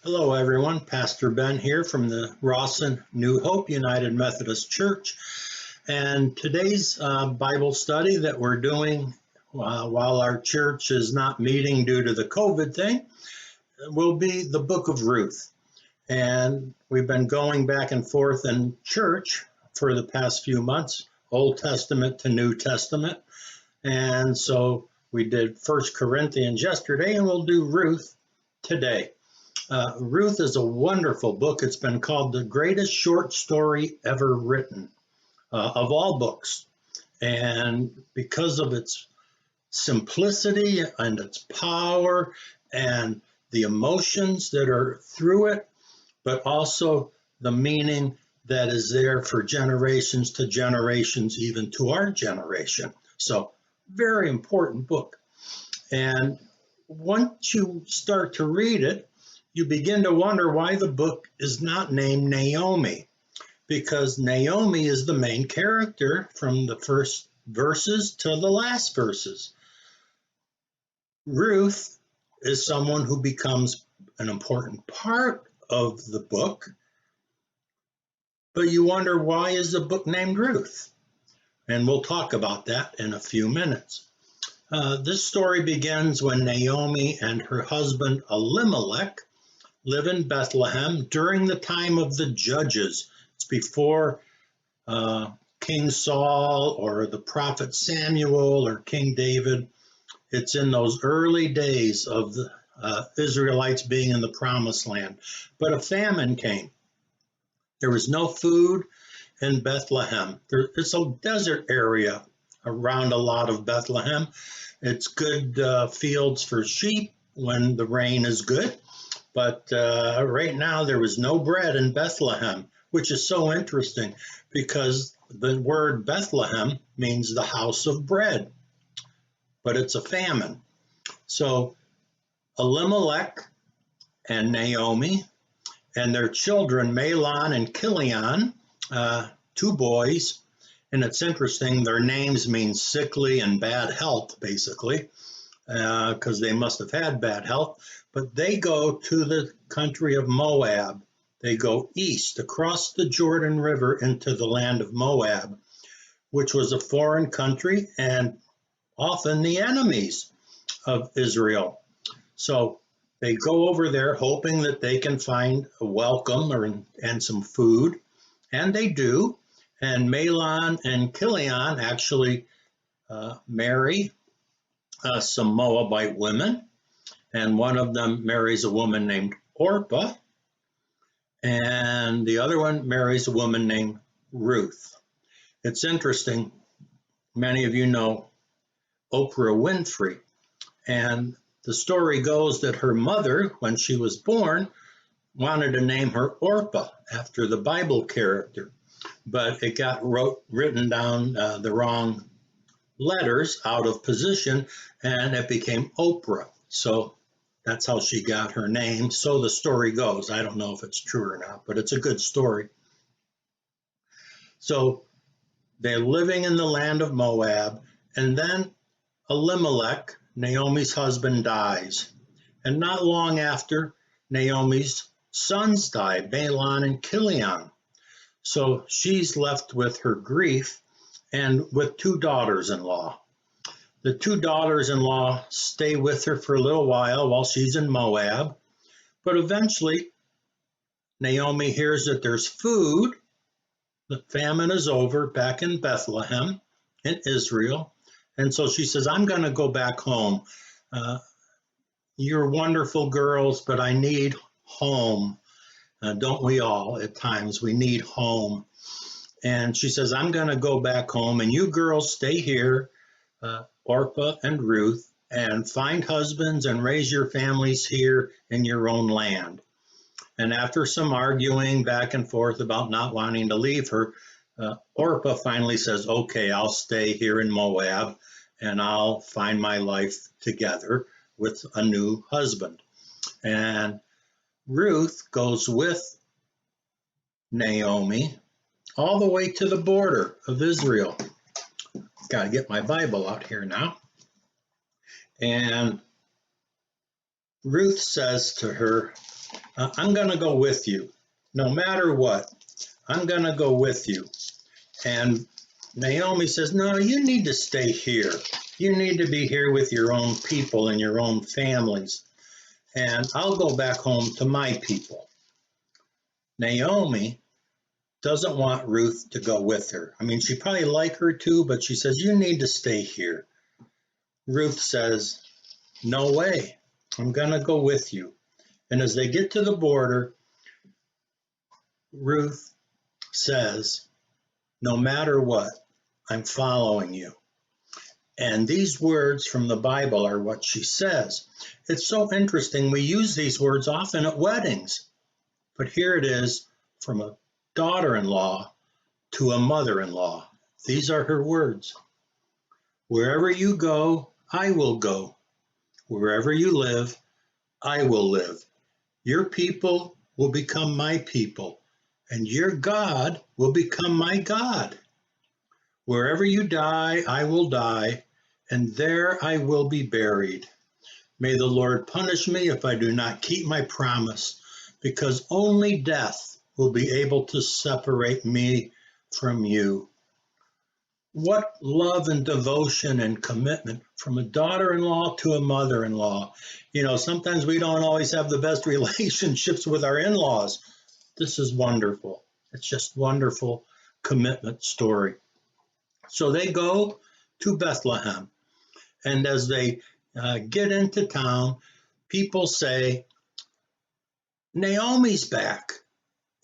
Hello, everyone. Pastor Ben here from the Rawson New Hope United Methodist Church. And today's Bible study that we're doing while our church is not meeting due to the COVID thing will be the book of Ruth. And we've been going back and forth in church for the past few months, Old Testament to New Testament. And so we did 1 Corinthians yesterday, and we'll do Ruth today. Ruth is a wonderful book. It's been called the greatest short story ever written of all books. And because of its simplicity and its power and the emotions that are through it, but also the meaning that is there for generations to generations, even to our generation. So, very important book. And once you start to read it, you begin to wonder why the book is not named Naomi, because Naomi is the main character from the first verses to the last verses. Ruth is someone who becomes an important part of the book, but you wonder, why is the book named Ruth? And we'll talk about that in a few minutes. This story begins when Naomi and her husband Elimelech live in Bethlehem during the time of the Judges. It's before King Saul or the prophet Samuel or King David. It's in those early days of the Israelites being in the Promised Land. But a famine came. There was no food in Bethlehem. It's a desert area around a lot of Bethlehem. It's good fields for sheep when the rain is good. But right now there was no bread in Bethlehem, which is so interesting because the word Bethlehem means the house of bread, but it's a famine. So Elimelech and Naomi and their children, Mahlon and Chilion, two boys, and it's interesting, their names mean sickly and bad health, basically, because they must have had bad health. But they go to the country of Moab. They go east across the Jordan River into the land of Moab, which was a foreign country and often the enemies of Israel. So they go over there hoping that they can find a welcome and some food, and they do. And Mahlon and Chilion actually marry some Moabite women. And one of them marries a woman named Orpah, and the other one marries a woman named Ruth. It's interesting, many of you know Oprah Winfrey, and the story goes that her mother, when she was born, wanted to name her Orpah after the Bible character, but it got written down the wrong letters out of position, and it became Oprah. So that's how she got her name. So the story goes. I don't know if it's true or not, but it's a good story. So they're living in the land of Moab, and then Elimelech, Naomi's husband, dies. And not long after, Naomi's sons die, Mahlon and Chilion. So she's left with her grief and with two daughters-in-law. The two daughters-in-law stay with her for a little while she's in Moab, but eventually Naomi hears that there's food. The famine is over back in Bethlehem in Israel, and so she says, I'm going to go back home. You're wonderful girls, but I need home. Don't we all at times? We need home. And she says, I'm going to go back home, and you girls stay here, Orpah and Ruth, and find husbands and raise your families here in your own land. And after some arguing back and forth about not wanting to leave her, Orpah finally says, okay, I'll stay here in Moab, and I'll find my life together with a new husband. And Ruth goes with Naomi all the way to the border of Israel. Got to get my Bible out here now. And Ruth says to her I'm going to go with you. No matter what, I'm going to go with you. And Naomi says, no, you need to stay here. You need to be here with your own people and your own families. And I'll go back home to my people. Naomi doesn't want Ruth to go with her. I mean, she probably like her too, but she says, you need to stay here. Ruth says, no way. I'm going to go with you. And as they get to the border, Ruth says, no matter what, I'm following you. And these words from the Bible are what she says. It's so interesting. We use these words often at weddings, but here it is from a daughter-in-law to a mother-in-law. These are her words. Wherever you go, I will go. Wherever you live, I will live. Your people will become my people, and your God will become my God. Wherever you die, I will die, and there I will be buried. May the Lord punish me if I do not keep my promise, because only death will be able to separate me from you. What love and devotion and commitment from a daughter-in-law to a mother-in-law. You know, sometimes we don't always have the best relationships with our in-laws. This is wonderful. It's just wonderful commitment story. So they go to Bethlehem, and as they get into town, people say, Naomi's back.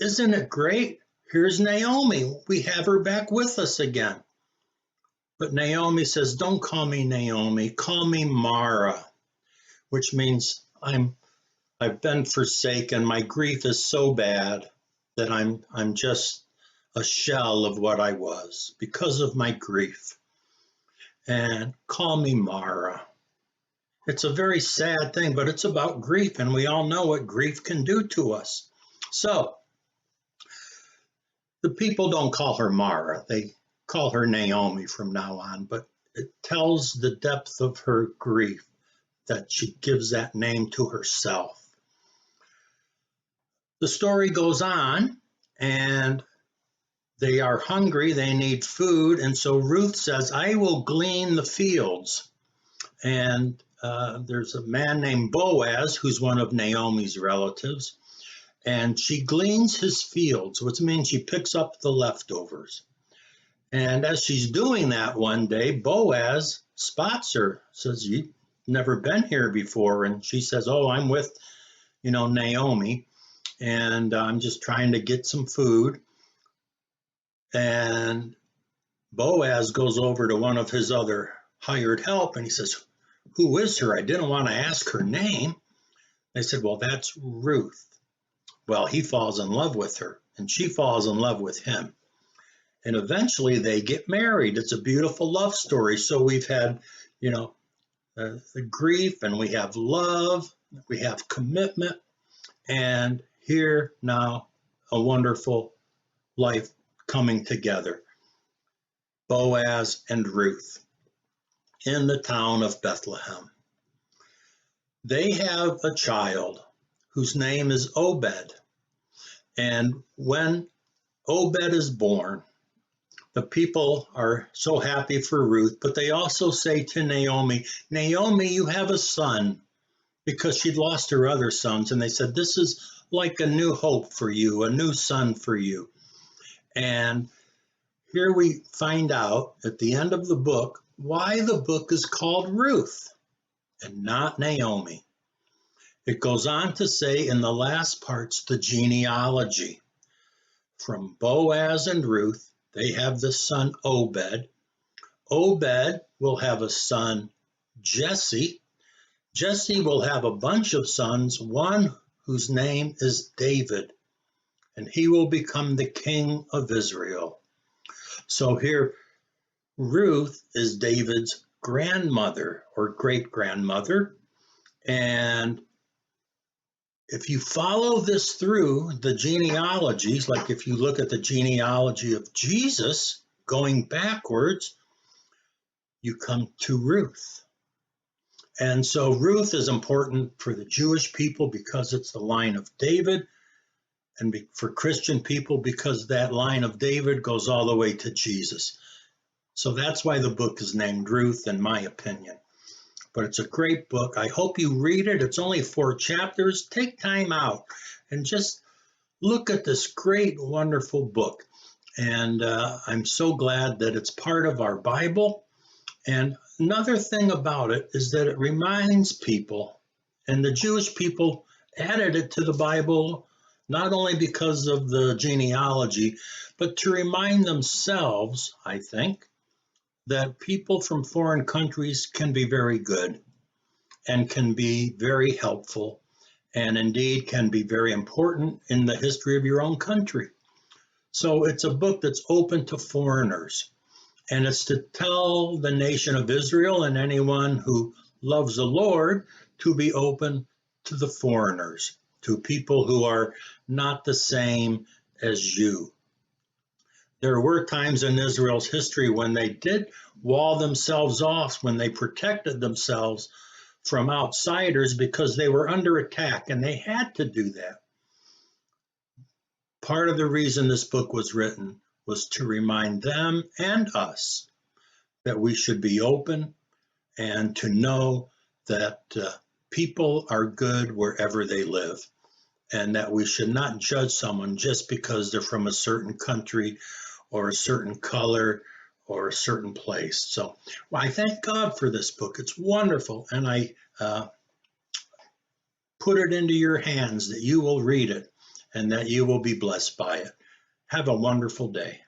Isn't it great? Here's Naomi. We have her back with us again. But Naomi says, don't call me Naomi, call me Mara, which means I've been forsaken. My grief is so bad that I'm just a shell of what I was because of my grief. And call me Mara. It's a very sad thing, but it's about grief, and we all know what grief can do to us. So the people don't call her Mara. They call her Naomi from now on, but it tells the depth of her grief that she gives that name to herself. The story goes on, and they are hungry, they need food, and so Ruth says, I will glean the fields. And there's a man named Boaz, who's one of Naomi's relatives, and she gleans his fields, which means she picks up the leftovers. And as she's doing that one day, Boaz spots her, says, you've never been here before. And she says, oh, I'm with, Naomi, and I'm just trying to get some food. And Boaz goes over to one of his other hired help, and he says, who is her? I didn't want to ask her name. They said, well, that's Ruth. Well, he falls in love with her, and she falls in love with him. And eventually they get married. It's a beautiful love story. So we've had, the grief, and we have love, we have commitment, and here now a wonderful life coming together. Boaz and Ruth in the town of Bethlehem. They have a child whose name is Obed. And when Obed is born, the people are so happy for Ruth, but they also say to Naomi, Naomi, you have a son, because she'd lost her other sons. And they said, this is like a new hope for you, a new son for you. And here we find out at the end of the book why the book is called Ruth and not Naomi. It goes on to say in the last parts, the genealogy. From Boaz and Ruth, they have the son Obed. Obed will have a son, Jesse. Jesse will have a bunch of sons, one whose name is David, and he will become the king of Israel. So here, Ruth is David's grandmother or great-grandmother, and if you follow this through the genealogies, like if you look at the genealogy of Jesus going backwards, you come to Ruth. And so Ruth is important for the Jewish people because it's the line of David, and for Christian people because that line of David goes all the way to Jesus. So that's why the book is named Ruth, in my opinion. But it's a great book. I hope you read it. It's only 4 chapters. Take time out and just look at this great, wonderful book. And I'm so glad that it's part of our Bible. And another thing about it is that it reminds people, and the Jewish people added it to the Bible, not only because of the genealogy, but to remind themselves, I think, that people from foreign countries can be very good and can be very helpful and indeed can be very important in the history of your own country. So it's a book that's open to foreigners, and it's to tell the nation of Israel and anyone who loves the Lord to be open to the foreigners, to people who are not the same as you. There were times in Israel's history when they did wall themselves off, when they protected themselves from outsiders because they were under attack, and they had to do that. Part of the reason this book was written was to remind them and us that we should be open and to know that people are good wherever they live, and that we should not judge someone just because they're from a certain country or a certain color or a certain place. So I thank God for this book. It's wonderful, and I put it into your hands that you will read it and that you will be blessed by it. Have a wonderful day.